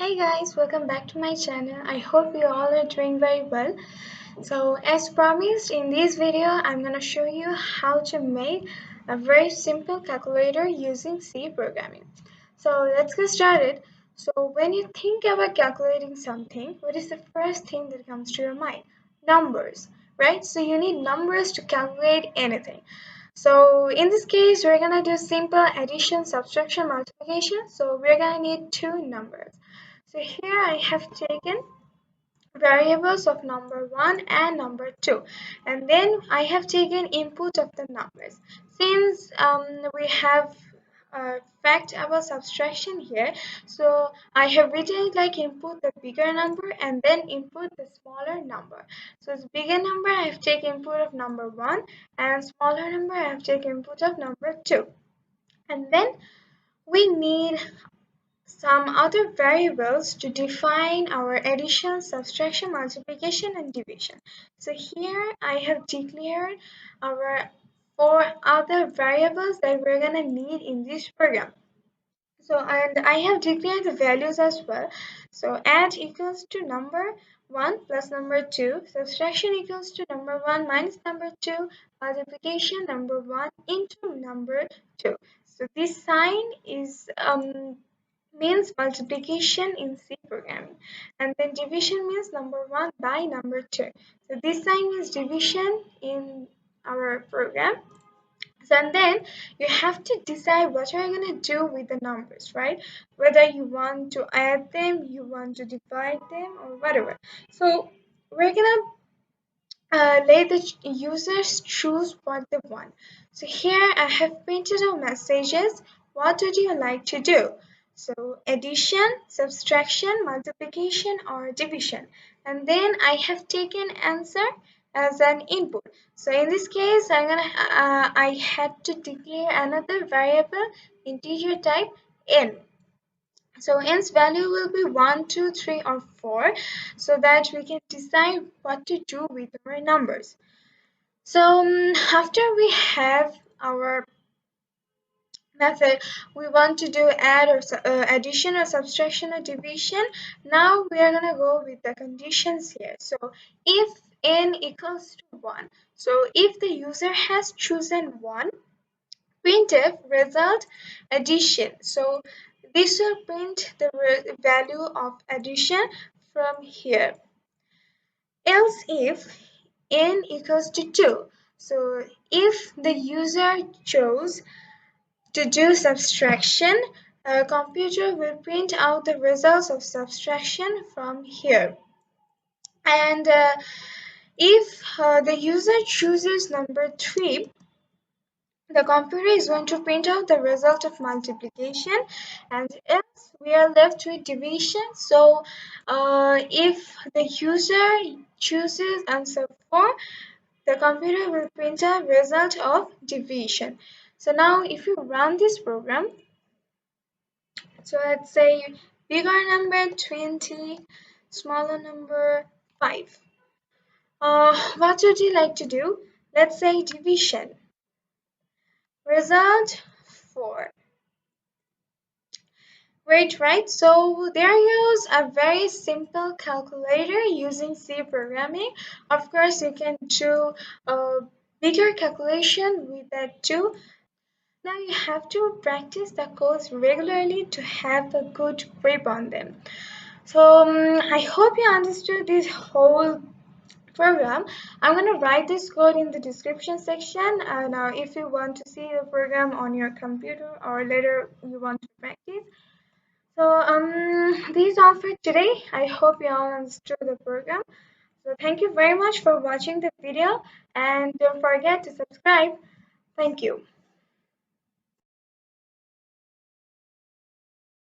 Hey guys, welcome back to my channel. I hope you all are doing very well. So as promised, in this video I'm going to show you how to make a very simple calculator using C programming. So let's get started. So when you think about calculating something, what is the first thing that comes to your mind? Numbers, right? So you need numbers to calculate anything. So in this case, we're gonna do simple addition, subtraction, multiplication. So we're gonna need two numbers. So here I have taken variables of number 1 and number 2, and then I have taken input of the numbers. Since we have fact about subtraction here, so I have written it like input the bigger number and then input the smaller number. So the bigger number I have taken input of number 1, and smaller number I have taken input of number 2. And then we need some other variables to define our addition, subtraction, multiplication, and division. So here I have declared our four other variables that we're going to need in this program. So, and I have declared the values as well. So add equals to number 1 plus number 2, subtraction equals to number 1 minus number 2, multiplication number 1 into number 2. So this sign is means multiplication in C programming, and then division means number 1 by number 2. So this sign means division in our program. So, and then you have to decide what you're going to do with the numbers, right? Whether you want to add them, you want to divide them, or whatever. So we're going to let the users choose what they want. So here I have printed out messages. What would you like to do? So addition, subtraction, multiplication, or division. And then I have taken answer as an input. So in this case, I had to declare another variable integer type n. So n's value will be 1, 2, 3, or 4, so that we can decide what to do with our numbers. So after we have our method, we want to do add or addition or subtraction or division. Now we are going to go with the conditions here. So if n equals to 1, so if the user has chosen 1, printf result addition. So this will print the value of addition from here. Else if n equals to 2. So if the user chose to do subtraction, a computer will print out the results of subtraction from here. And if the user chooses number 3, the computer is going to print out the result of multiplication, and else we are left with division. So if the user chooses answer 4, the computer will print a result of division. So now if you run this program, so let's say bigger number 20, smaller number 5. What would you like to do? Let's say division. Result 4. Great, right? So there goes a very simple calculator using C programming. Of course, you can do a bigger calculation with that too. Now you have to practice the codes regularly to have a good grip on them. So I hope you understood this whole program. I'm going to write this code in the description section. Now if you want to see the program on your computer or later you want to practice. So these are for today. I hope you all understood the program. So thank you very much for watching the video, and don't forget to subscribe. Thank you.